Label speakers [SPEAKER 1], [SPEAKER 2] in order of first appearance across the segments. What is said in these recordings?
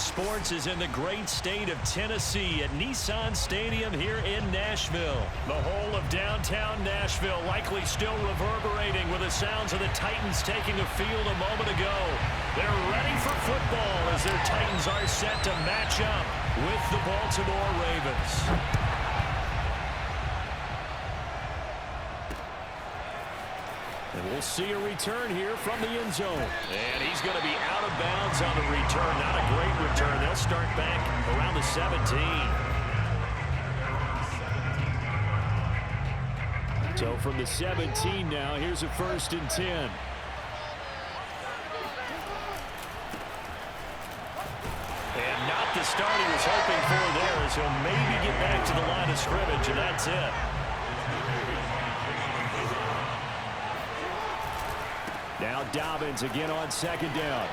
[SPEAKER 1] Sports is in the great state of Tennessee at Nissan Stadium here in Nashville. The whole of downtown Nashville likely still reverberating with the sounds of the Titans taking a field a moment ago. They're ready for football as their Titans are set to match up with the Baltimore Ravens. And we'll see a return here from the end zone. And he's going to be out of bounds on the return. Not a great return. They'll start back around the 17. So from the 17 now, here's a 1st and 10. And not the start he was hoping for there, as he'll maybe get back to the line of scrimmage, and that's it. Now Dobbins again on 2nd down.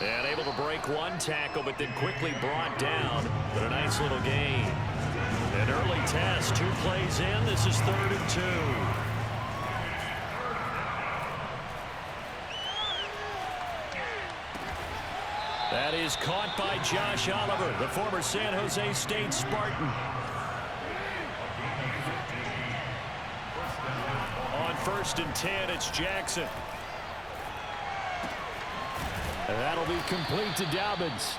[SPEAKER 1] And able to break one tackle, but then quickly brought down. But a nice little gain. An early test, 2 plays in. This is 3rd and 2. That is caught by Josh Oliver, the former San Jose State Spartan. On 1st and 10, it's Jackson. That'll be complete to Dobbins.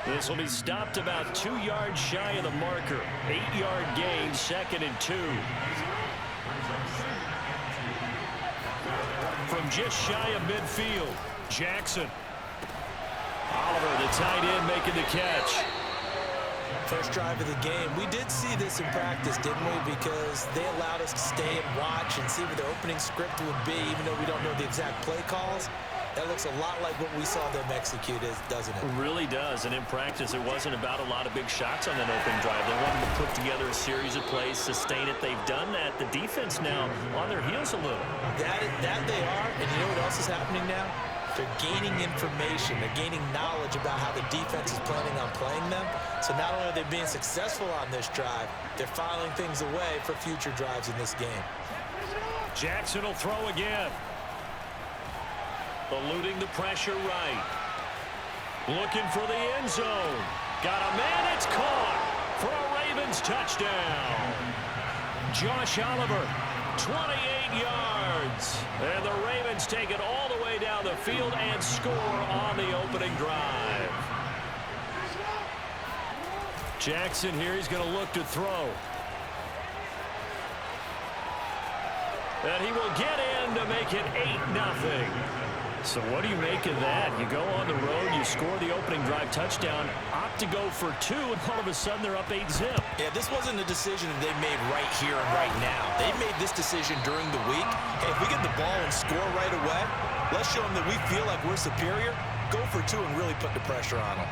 [SPEAKER 1] This will be stopped about 2 yards shy of the marker. 8-yard gain, 2nd and 2. From just shy of midfield, Jackson. Oliver, the tight end, making the catch.
[SPEAKER 2] First drive of the game. We did see this in practice, didn't we? Because they allowed us to stay and watch and see what the opening script would be, even though we don't know the exact play calls. That looks a lot like what we saw them execute, doesn't it?
[SPEAKER 1] It really does. And in practice, it wasn't about a lot of big shots on that opening drive. They wanted to put together a series of plays, sustain it. They've done that. The defense now on their heels a little.
[SPEAKER 2] That they are. And you know what else is happening now? They're gaining information. They're gaining knowledge about how the defense is planning on playing them. So not only are they being successful on this drive, they're filing things away for future drives in this game.
[SPEAKER 1] Jackson will throw again. Eluding the pressure right. Looking for the end zone. Got a man, it's caught for a Ravens touchdown. Josh Oliver, 28 yards. And the Ravens take it all the way down the field and score on the opening drive. Jackson here, he's going to look to throw. And he will get in to make it 8-0. So what do you make of that? You go on the road, you score the opening drive touchdown, opt to go for 2, and all of a sudden they're up 8-zip.
[SPEAKER 2] Yeah, this wasn't a decision they made right here and right now. They made this decision during the week. Hey, if we get the ball and score right away, let's show them that we feel like we're superior. Go for 2 and really put the pressure on them.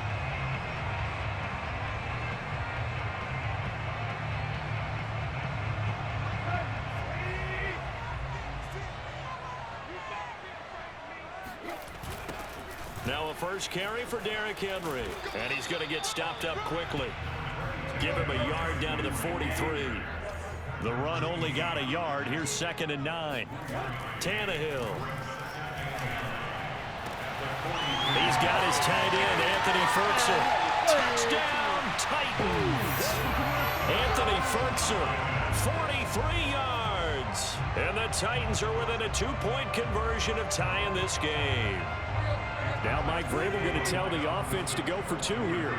[SPEAKER 1] Now a first carry for Derrick Henry. And he's going to get stopped up quickly. Give him a yard down to the 43. The run only got a yard. Here's 2nd and 9. Tannehill. He's got his tight end, Anthony Ferguson. Touchdown, Titans. Anthony Ferguson, 43 yards. And the Titans are within a 2-point conversion of tying this game. Now Mike Vrabel going to tell the offense to go for 2 here.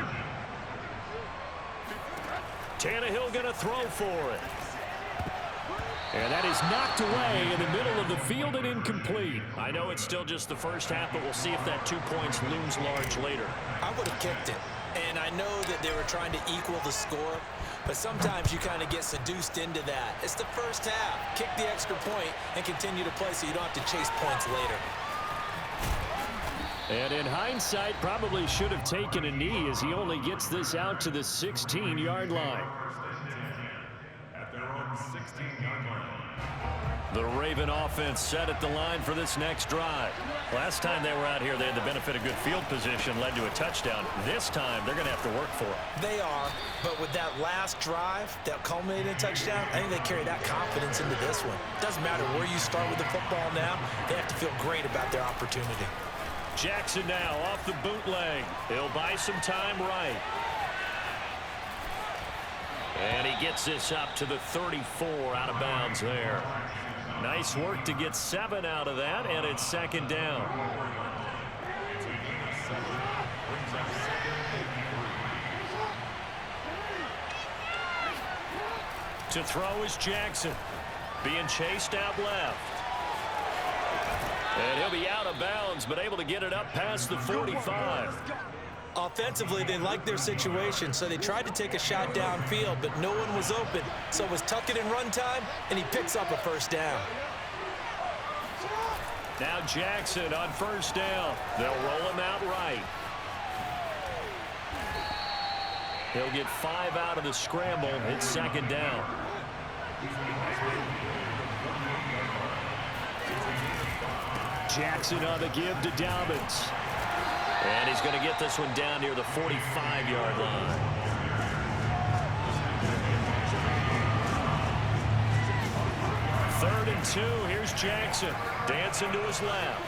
[SPEAKER 1] Tannehill going to throw for it. And that is knocked away in the middle of the field and incomplete. I know it's still just the first half, but we'll see if that 2 points looms large later.
[SPEAKER 2] I would have kicked it. And I know that they were trying to equal the score, but sometimes you kind of get seduced into that. It's the first half. Kick the extra point and continue to play so you don't have to chase points later.
[SPEAKER 1] And in hindsight, probably should have taken a knee as he only gets this out to the 16-yard line.
[SPEAKER 3] At their own 16-yard line.
[SPEAKER 1] The Raven offense set at the line for this next drive. Last time they were out here, they had the benefit of good field position, led to a touchdown. This time, they're going to have to work for it.
[SPEAKER 2] They are, but with that last drive that culminated in a touchdown, I think they carry that confidence into this one. Doesn't matter where you start with the football now, they have to feel great about their opportunity.
[SPEAKER 1] Jackson now off the bootleg. He'll buy some time right. And he gets this up to the 34 out of bounds there. Nice work to get 7 out of that, and it's second down. To throw is Jackson. Being chased out left. And he'll be out of bounds, but able to get it up past the 45.
[SPEAKER 2] Offensively, they liked their situation, so they tried to take a shot downfield, but no one was open. So it was tuck it in run time, and he picks up a first down.
[SPEAKER 1] Now Jackson on first down. They'll roll him out right. He'll get 5 out of the scramble. It's second down. Jackson on the give to Dobbins. And he's going to get this one down near the 45-yard line. Third and 2. Here's Jackson. Dancing to his left.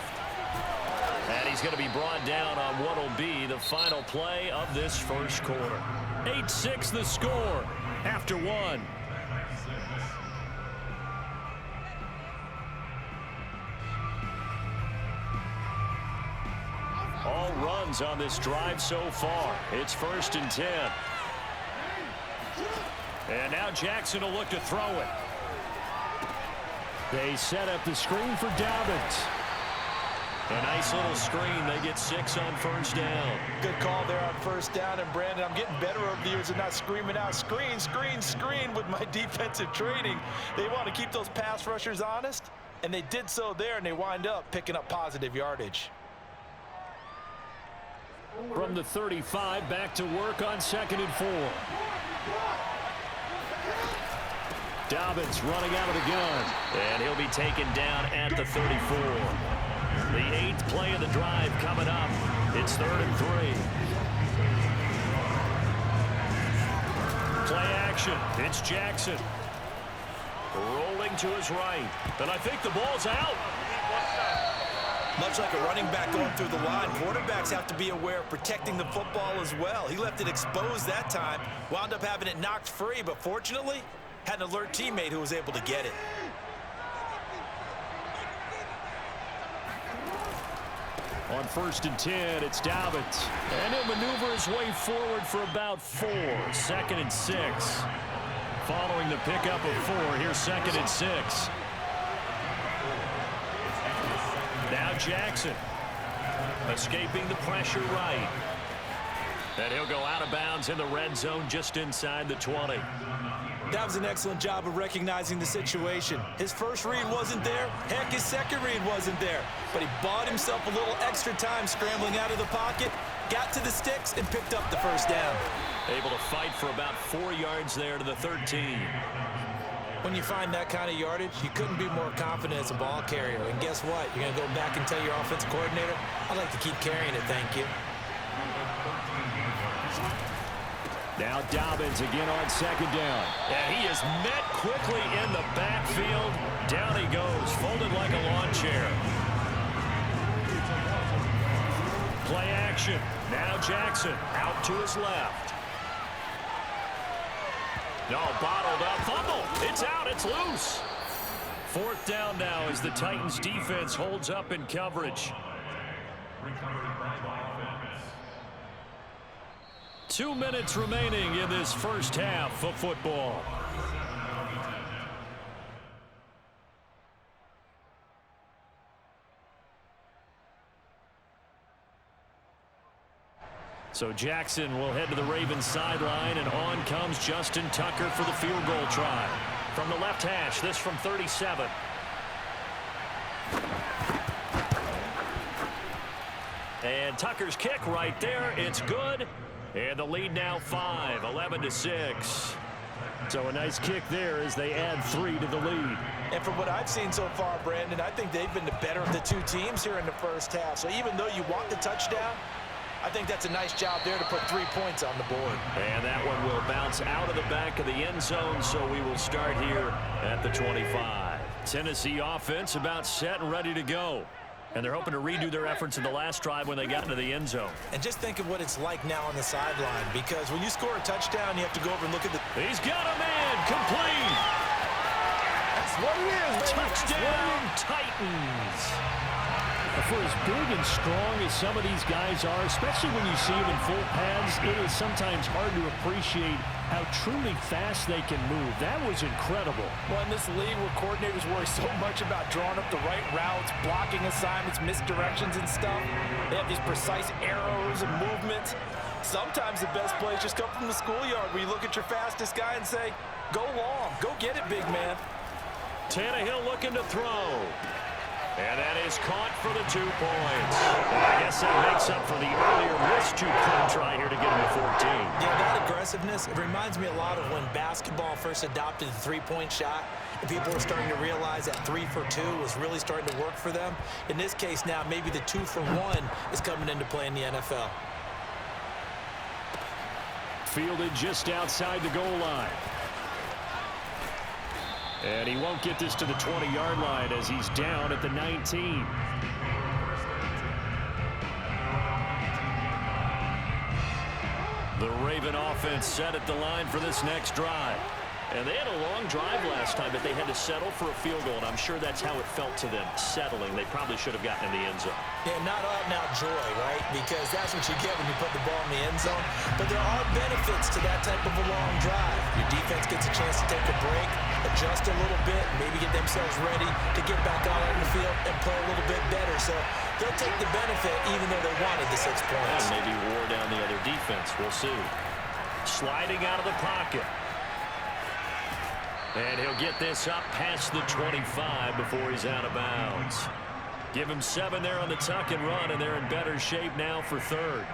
[SPEAKER 1] And he's going to be brought down on what will be the final play of this first quarter. 8-6 the score after 1. All runs on this drive so far. It's 1st and 10. And now Jackson will look to throw it. They set up the screen for Dobbins. A nice little screen. They get 6 on first down.
[SPEAKER 2] Good call there on first down. And, Brandon, I'm getting better over the years of not screaming out, screen, screen, screen with my defensive training. They want to keep those pass rushers honest, and they did so there, and they wind up picking up positive yardage.
[SPEAKER 1] From the 35, back to work on 2nd and 4. Dobbins running out of the gun. And he'll be taken down at the 34. The 8th play of the drive coming up. It's 3rd and 3. Play action. It's Jackson. Rolling to his right. And I think the ball's out.
[SPEAKER 2] Much like a running back going through the line, quarterbacks have to be aware of protecting the football as well. He left it exposed that time, wound up having it knocked free, but fortunately, had an alert teammate who was able to get it.
[SPEAKER 1] On 1st and 10, it's Dobbins. And he'll maneuver his way forward for about 4. 2nd and 6. Following the pickup of 4, here's 2nd and 6. Now Jackson escaping the pressure right. And he'll go out of bounds in the red zone just inside the 20.
[SPEAKER 2] That was an excellent job of recognizing the situation. His first read wasn't there. Heck, his second read wasn't there. But he bought himself a little extra time scrambling out of the pocket, got to the sticks, and picked up the first down.
[SPEAKER 1] Able to fight for about 4 yards there to the 13.
[SPEAKER 2] When you find that kind of yardage, you couldn't be more confident as a ball carrier. And guess what? You're going to go back and tell your offensive coordinator, I'd like to keep carrying it, thank you.
[SPEAKER 1] Now Dobbins again on 2nd down. And he is met quickly in the backfield. Down he goes, folded like a lawn chair. Play action. Now Jackson out to his left. No, bottled up. Fumble. It's out. It's loose. 4th down now as the Titans defense holds up in coverage. 2 minutes remaining in this first half of football. So Jackson will head to the Ravens sideline, and on comes Justin Tucker for the field goal try. From the left hash, this from 37. And Tucker's kick right there. It's good. And the lead now 5, 11-6. So a nice kick there as they add 3 to the lead.
[SPEAKER 2] And from what I've seen so far, Brandon, I think they've been the better of the two teams here in the first half. So even though you want the touchdown, I think that's a nice job there to put 3 points on the board.
[SPEAKER 1] And that one will bounce out of the back of the end zone, so we will start here at the 25. Tennessee offense about set and ready to go. And they're hoping to redo their efforts in the last drive when they got into the end zone.
[SPEAKER 2] And just think of what it's like now on the sideline, because when you score a touchdown, you have to go over and look at the...
[SPEAKER 1] He's got a man, complete.
[SPEAKER 4] That's what he is, baby.
[SPEAKER 1] Touchdown, Titans. For as big and strong as some of these guys are, especially when you see them in full pads, it is sometimes hard to appreciate how truly fast they can move. That was incredible.
[SPEAKER 4] Well, in this league where coordinators worry so much about drawing up the right routes, blocking assignments, misdirections and stuff, they have these precise arrows and movements. Sometimes the best plays just come from the schoolyard where you look at your fastest guy and say, go long, go get it, big man.
[SPEAKER 1] Tannehill looking to throw. And that is caught for the 2 points. And I guess that makes up for the earlier missed two-point try here to get him to 14.
[SPEAKER 2] Yeah, that aggressiveness, it reminds me a lot of when basketball first adopted the three-point shot, and people were starting to realize that 3 for 2 was really starting to work for them. In this case now, maybe the 2 for 1 is coming into play in the NFL.
[SPEAKER 1] Fielded just outside the goal line. And he won't get this to the 20-yard line as he's down at the 19. The Raven offense set at the line for this next drive. And they had a long drive last time, but they had to settle for a field goal, and I'm sure that's how it felt to them, settling. They probably should have gotten in the end zone.
[SPEAKER 2] Yeah, not out-and-out joy, right? Because that's what you get when you put the ball in the end zone. But there are benefits to that type of a long drive. Your defense gets a chance to take a break, adjust a little bit, maybe get themselves ready to get back out on the field and play a little bit better. So they'll take the benefit even though they wanted the 6 points.
[SPEAKER 1] And maybe wore down the other defense. We'll see. Sliding out of the pocket. And he'll get this up past the 25 before he's out of bounds. Give him 7 there on the tuck and run, and they're in better shape now for third.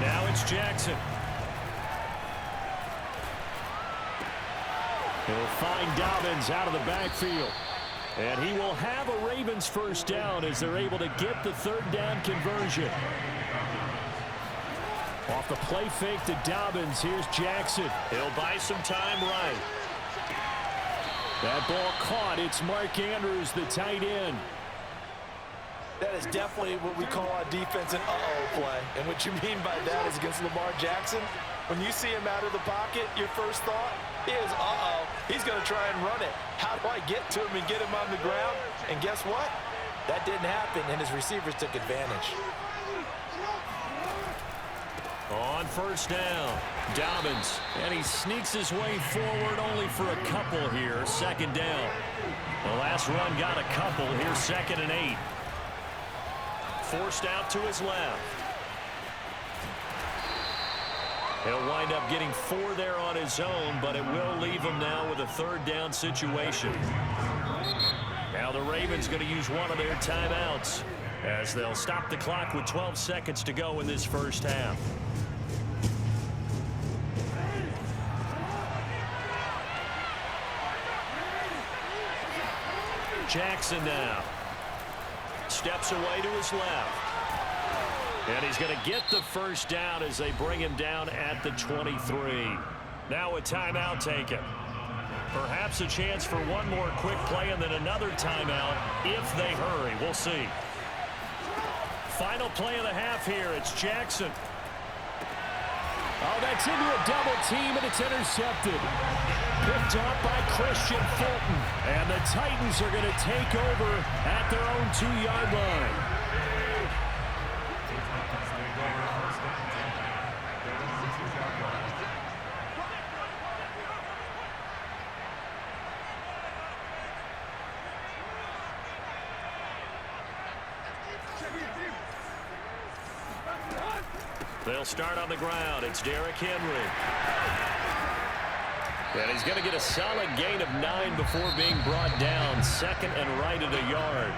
[SPEAKER 1] Now it's Jackson. He'll find Dobbins out of the backfield. And he will have a Ravens first down as they're able to get the third down conversion. Off the play fake to Dobbins, here's Jackson. He'll buy some time right. That ball caught. It's Mark Andrews, the tight end.
[SPEAKER 4] That is definitely what we call our defense an uh-oh play. And what you mean by that is against Lamar Jackson, when you see him out of the pocket, your first thought is, uh-oh, he's going to try and run it. How do I get to him and get him on the ground? And guess what? That didn't happen, and his receivers took advantage.
[SPEAKER 1] On first down, Dobbins, and he sneaks his way forward only for a couple here. Second down. The last run got a couple. Here's 2nd and 8. Forced out to his left. He'll wind up getting 4 there on his own, but it will leave him now with a third down situation. Now the Ravens going to use one of their timeouts as they'll stop the clock with 12 seconds to go in this first half. Jackson now steps away to his left. And he's going to get the first down as they bring him down at the 23. Now a timeout taken. Perhaps a chance for one more quick play and then another timeout if they hurry. We'll see. Final play of the half here. It's Jackson. Oh, that's into a double team, and it's intercepted. Picked up by Christian Fulton. And the Titans are going to take over at their own 2-yard line. They'll start on the ground. It's Derrick Henry. And he's going to get a solid gain of 9 before being brought down. 2nd and right at a yard.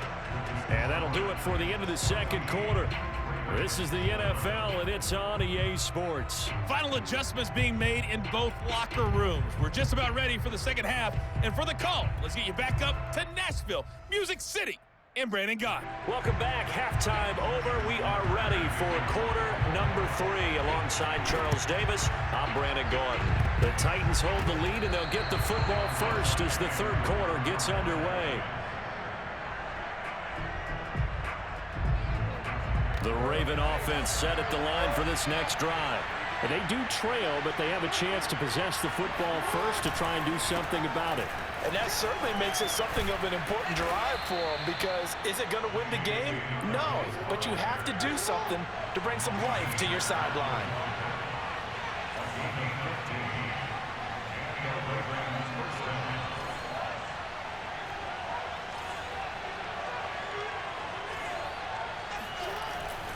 [SPEAKER 1] And that'll do it for the end of the second quarter. This is the NFL, and it's on EA Sports.
[SPEAKER 5] Final adjustments being made in both locker rooms. We're just about ready for the second half. And for the call, let's get you back up to Nashville, Music City. and Brandon Gaudin.
[SPEAKER 1] Welcome back. Halftime over. We are ready for quarter number 3. Alongside Charles Davis, I'm Brandon Gaudin. The Titans hold the lead, and they'll get the football first as the third quarter gets underway. The Raven offense set at the line for this next drive.
[SPEAKER 6] They do trail, but they have a chance to possess the football first to try and do something about it.
[SPEAKER 4] And that certainly makes it something of an important drive for them, because is it going to win the game? No, but you have to do something to bring some life to your sideline.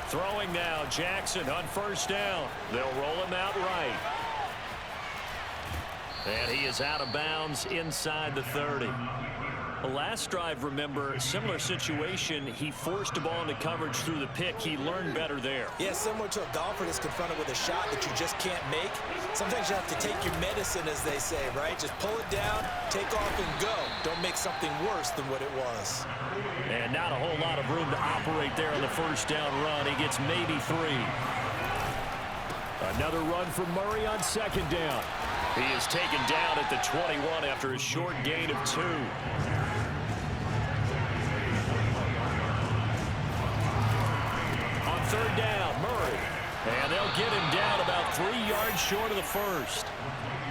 [SPEAKER 1] Throwing now, Jackson on first down. They'll roll him out right. And he is out of bounds inside the 30. The last drive, remember, similar situation. He forced the ball into coverage through the pick. He learned better there.
[SPEAKER 2] Yeah, similar to a golfer that's confronted with a shot that you just can't make. Sometimes you have to take your medicine, as they say, right? Just pull it down, take off, and go. Don't make something worse than what it was.
[SPEAKER 1] And not a whole lot of room to operate there on the first down run. He gets maybe 3. Another run for Murray on second down. He is taken down at the 21 after a short gain of 2. On third down, Murray. And they'll get him down about 3 yards short of the first.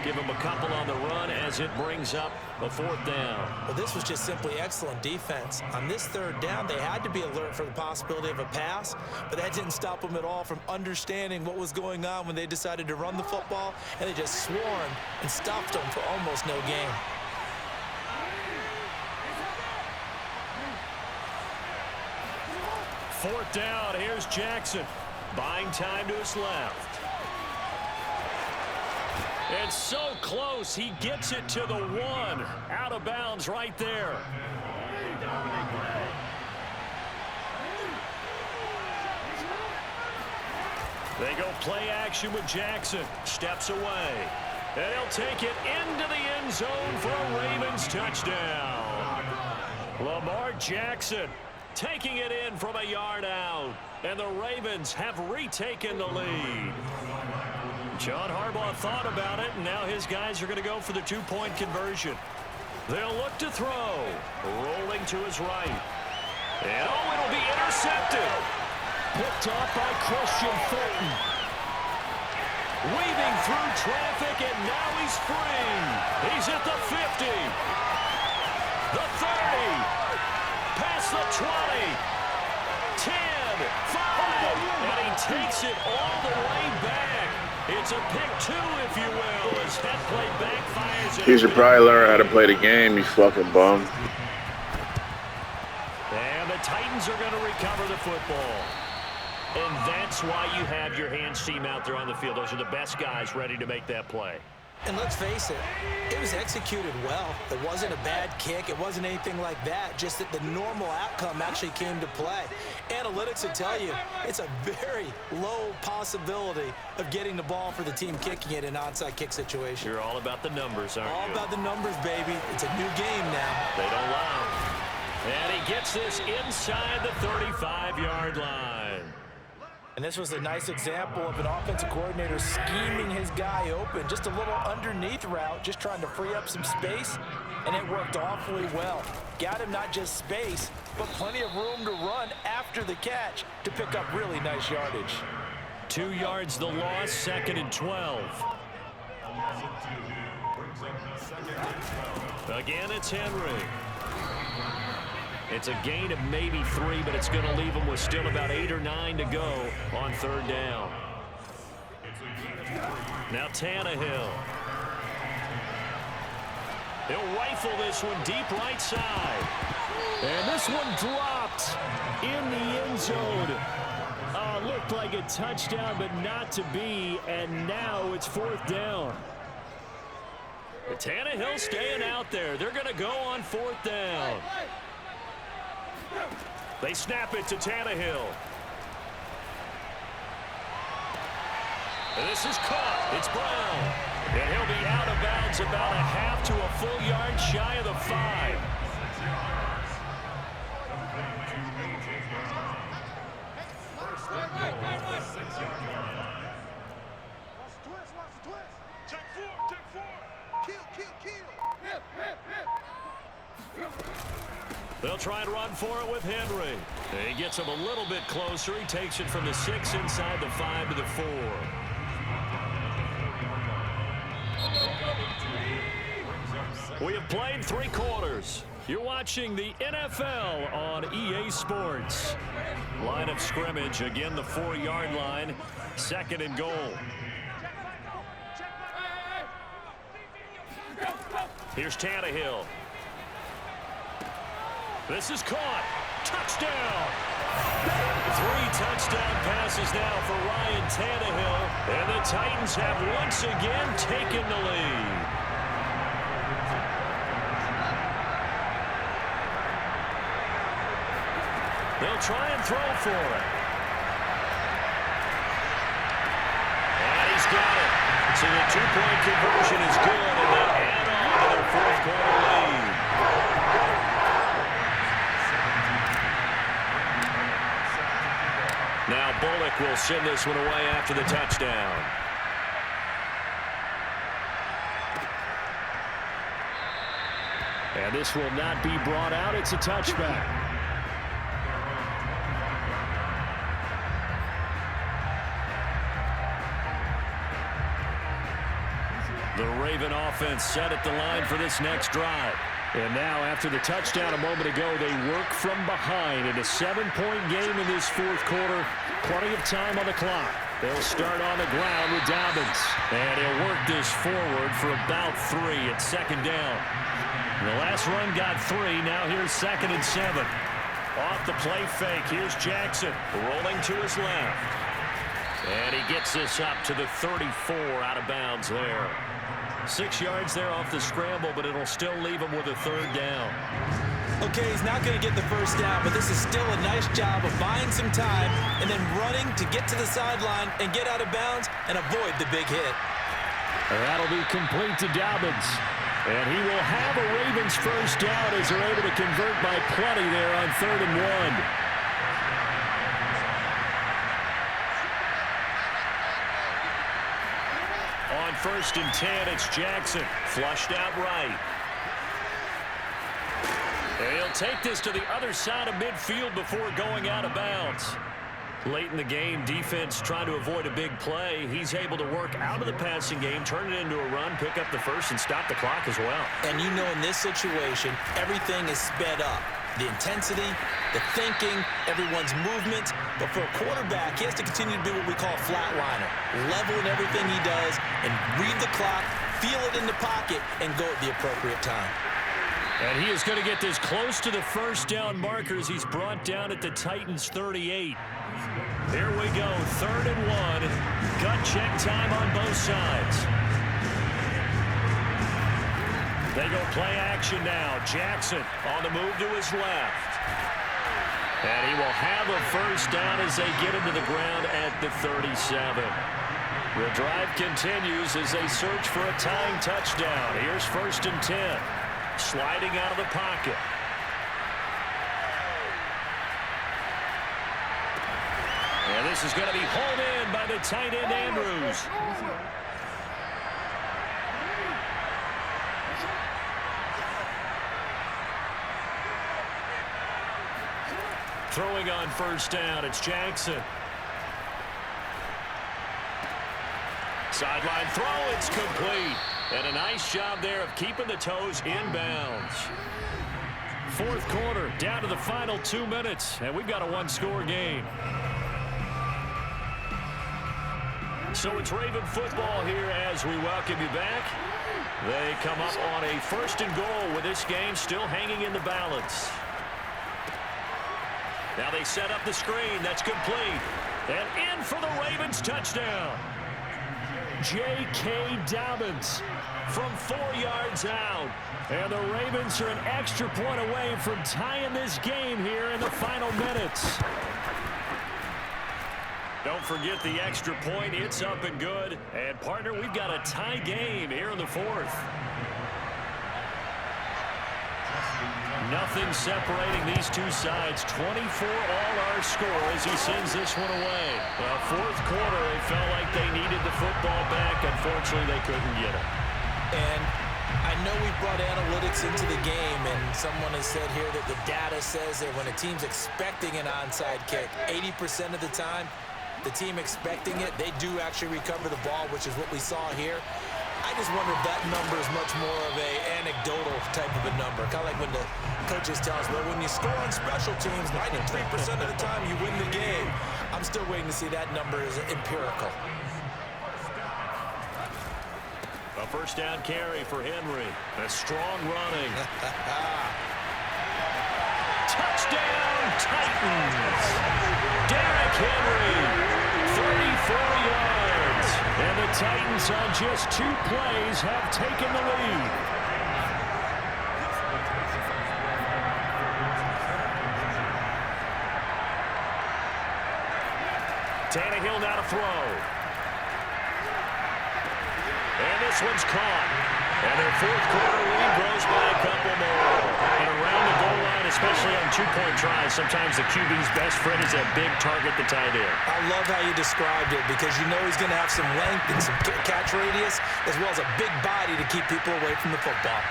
[SPEAKER 1] Give him a couple on the run as it brings up a 4th down.
[SPEAKER 2] Well, this was just simply excellent defense. On this third down, they had to be alert for the possibility of a pass, but that didn't stop them at all from understanding what was going on when they decided to run the football, and they just swarmed and stopped them for almost no gain.
[SPEAKER 1] Fourth down, here's Jackson. Buying time to his left. It's so close, he gets it to the 1. Out of bounds right there. They go play action with Jackson. Steps away. And he'll take it into the end zone for a Ravens touchdown. Lamar Jackson taking it in from a yard out. And the Ravens have retaken the lead. John Harbaugh thought about it, and now his guys are going to go for the 2-point conversion. They'll look to throw. Rolling to his right. And it'll be intercepted. Picked off by Christian Fulton. Weaving through traffic, and now he's free. He's at the 50. The 30. Past the 20. 10. 5. And he takes it all the way back. It's a pick 2, if you will, as that play backfires.
[SPEAKER 7] He should probably learn how to play the game, you fucking bum.
[SPEAKER 1] And the Titans are going to recover the football. And that's why you have your hands team out there on the field. Those are the best guys ready to make that play.
[SPEAKER 2] And let's face it, it was executed well. It wasn't a bad kick. It wasn't anything like that. Just that the normal outcome actually came to play. Analytics will tell you it's a very low possibility of getting the ball for the team kicking it in an onside kick situation.
[SPEAKER 1] You're all about the numbers, aren't you?
[SPEAKER 2] All about the numbers, baby. It's a new game now.
[SPEAKER 1] They don't lie. And he gets this inside the 35-yard line.
[SPEAKER 4] And this was a nice example of an offensive coordinator scheming his guy open. Just a little underneath route, just trying to free up some space, and it worked awfully well. Got him not just space, but plenty of room to run after the catch to pick up really nice yardage.
[SPEAKER 1] 2 yards the loss, 2nd and 12. Again, it's Henry. It's a gain of maybe 3, but it's going to leave them with still about 8 or 9 to go on third down. Now Tannehill. He'll rifle this one deep right side.
[SPEAKER 6] And this one dropped in the end zone. Looked like a touchdown, but not to be. And now it's 4th down.
[SPEAKER 1] Tannehill staying out there. They're going to go on 4th down. They snap it to Tannehill. And this is caught. It's Brown. And he'll be out of bounds about a half to a full yard shy of the 5. They'll try and run for it with Henry. He gets him a little bit closer. He takes it from the 6 inside the 5 to the 4. We have played 3 quarters. You're watching the NFL on EA Sports. Line of scrimmage, again the 4-yard line, 2nd and goal. Here's Tannehill. This is caught. Touchdown. 3 touchdown passes now for Ryan Tannehill. And the Titans have once again taken the lead. They'll try and throw for it. And he's got it. So the 2-point conversion is good, and they add on to their 4th quarter lead. Now Bullock will send this one away after the touchdown.
[SPEAKER 6] And this will not be brought out. It's a touchback.
[SPEAKER 1] The Raven offense set at the line for this next drive.
[SPEAKER 6] And now, after the touchdown a moment ago, they work from behind in a 7-point game in this 4th quarter. Plenty of time on the clock. They'll start on the ground with Dobbins.
[SPEAKER 1] And he'll work this forward for about 3 at 2nd down.
[SPEAKER 6] The last run got 3. Now here's 2nd and 7.
[SPEAKER 1] Off the play fake. Here's Jackson rolling to his left. And he gets this up to the 34 out of bounds there. 6 yards there off the scramble, but it'll still leave him with a 3rd down.
[SPEAKER 2] Okay, he's not going to get the 1st down, but this is still a nice job of buying some time and then running to get to the sideline and get out of bounds and avoid the big hit.
[SPEAKER 6] That'll be complete to Dobbins. And he will have a Ravens 1st down as they're able to convert by plenty there on 3rd and 1.
[SPEAKER 1] On 1st and 10, it's Jackson. Flushed out right. And he'll take this to the other side of midfield before going out of bounds. Late in the game, defense trying to avoid a big play. He's able to work out of the passing game, turn it into a run, pick up the 1st, and stop the clock as well.
[SPEAKER 2] And you know in this situation, everything is sped up. The intensity, the thinking, everyone's movement. But for a quarterback, he has to continue to do what we call a flatliner. Level in everything he does and read the clock, feel it in the pocket, and go at the appropriate time.
[SPEAKER 1] And he is going to get this close to the 1st down markers. He's brought down at the Titans 38. Here we go, 3rd and 1. Gut check time on both sides. They go play action now. Jackson on the move to his left. And he will have a 1st down as they get him to the ground at the 37. The drive continues as they search for a tying touchdown. Here's 1st and 10. Sliding out of the pocket. And this is going to be hauled in by the tight end, Andrews. Throwing on 1st down, it's Jackson. Sideline throw, it's complete. And a nice job there of keeping the toes inbounds. 4th quarter, down to the final 2 minutes, and we've got a 1-score game. So it's Raven football here as we welcome you back. They come up on a 1st and goal with this game still hanging in the balance. Now they set up the screen. That's complete. And in for the Ravens touchdown.
[SPEAKER 6] J.K. Dobbins from 4 yards out. And the Ravens are an extra point away from tying this game here in the final minutes.
[SPEAKER 1] Don't forget the extra point. It's up and good. And, partner, we've got a tie game here in the 4th. Nothing separating these two sides. 24 all our score as he sends this one away. Well, 4th quarter, they felt like they needed the football back. Unfortunately, they couldn't get it.
[SPEAKER 2] And I know we brought analytics into the game, and someone has said here that the data says that when a team's expecting an onside kick, 80% of the time, the team expecting it, they do actually recover the ball, which is what we saw here. I just wonder if that number is much more of a anecdotal type of a number. Kind of like when the coaches tell us, well, when you score on special teams, 93% of the time you win the game. I'm still waiting to see that number is empirical.
[SPEAKER 1] A first down carry for Henry. A strong running. Touchdown, Titans! Derrick Henry, 34 yards. And the Titans on just 2 plays have taken the lead. Tannehill now to throw. And this one's caught. And their fourth quarter lead grows by a couple more. And around the goal line, especially on 2-point tries, sometimes the QB's best friend is that big target, the tight end.
[SPEAKER 2] I love how you described it because you know he's going to have some length and some catch radius as well as a big body to keep people away from the football.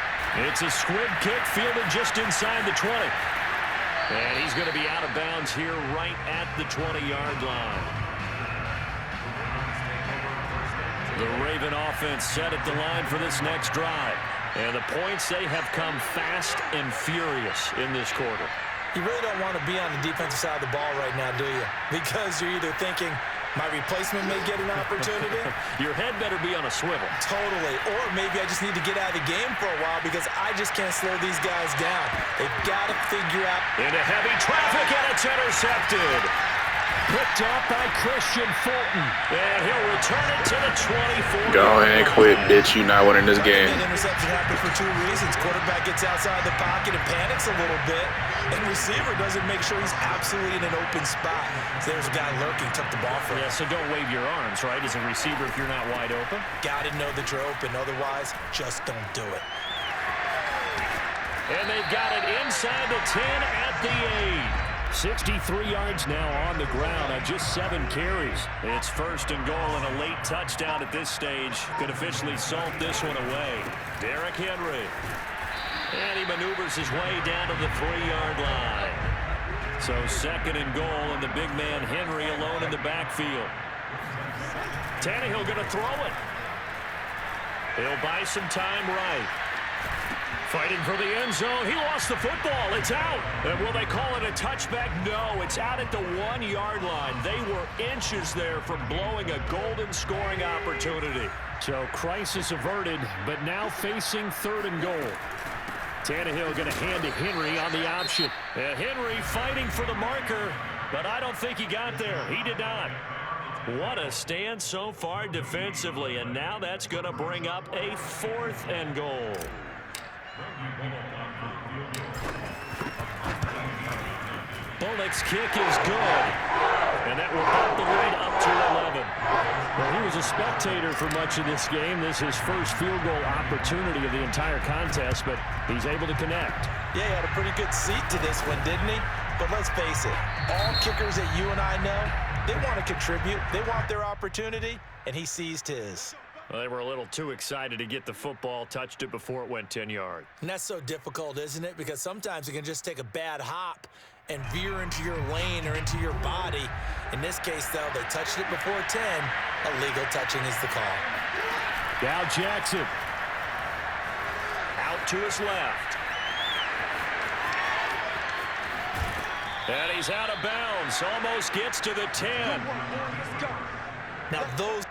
[SPEAKER 1] It's a squib kick fielded just inside the 20. And he's going to be out of bounds here right at the 20-yard line. The Raven offense set at the line for this next drive. And the points, they have come fast and furious in this quarter.
[SPEAKER 2] You really don't want to be on the defensive side of the ball right now, do you? Because you're either thinking, my replacement may get an opportunity.
[SPEAKER 1] Your head better be on a swivel.
[SPEAKER 2] Totally. Or maybe I just need to get out of the game for a while because I just can't slow these guys down. They've got to figure out.
[SPEAKER 1] Into heavy traffic, and it's intercepted. Picked up by Christian Fulton. And he'll return it to the 24.
[SPEAKER 7] Go ahead and quit, bitch. You not winning this game.
[SPEAKER 2] That interception happened for 2 reasons. Quarterback gets outside the pocket and panics a little bit. And receiver doesn't make sure he's absolutely in an open spot. So there's a guy lurking, took the ball from him.
[SPEAKER 1] Yeah, so don't wave your arms, right, as a receiver if you're not wide open.
[SPEAKER 2] Got to know that you're open. Otherwise, just don't do it.
[SPEAKER 1] And they've got it inside the 10 at the 8. 63 yards now on the ground on just 7 carries. It's first and goal and a late touchdown at this stage could officially salt this one away. Derrick Henry. And he maneuvers his way down to the 3-yard line. So second and goal, and the big man Henry alone in the backfield. Tannehill going to throw it. He'll buy some time right. Fighting for the end zone. He lost the football. It's out. And will they call it a touchback? No, it's out at the 1-yard line. They were inches there from blowing a golden scoring opportunity.
[SPEAKER 6] So crisis averted, but now facing third and goal. Tannehill going to hand to Henry on the option.
[SPEAKER 1] And Henry fighting for the marker, but I don't think he got there. He did not. What a stand so far defensively, and now that's going to bring up a 4th and goal. Bullock's kick is good, and that will put the lead up to 11.
[SPEAKER 6] Well, he was a spectator for much of this game. This is his first field goal opportunity of the entire contest, but he's able to connect.
[SPEAKER 2] Yeah, he had a pretty good seat to this one, didn't he? But let's face it, all kickers that you and I know, they want to contribute. They want their opportunity, and he seized his.
[SPEAKER 1] Well, they were a little too excited to get the football, touched it before it went 10 yards.
[SPEAKER 2] And that's so difficult, isn't it? Because sometimes it can just take a bad hop and veer into your lane or into your body. In this case, though, they touched it before 10. Illegal touching is the call.
[SPEAKER 6] Dow Jackson.
[SPEAKER 1] Out to his left. And he's out of bounds. Almost gets to the 10.
[SPEAKER 2] Now, those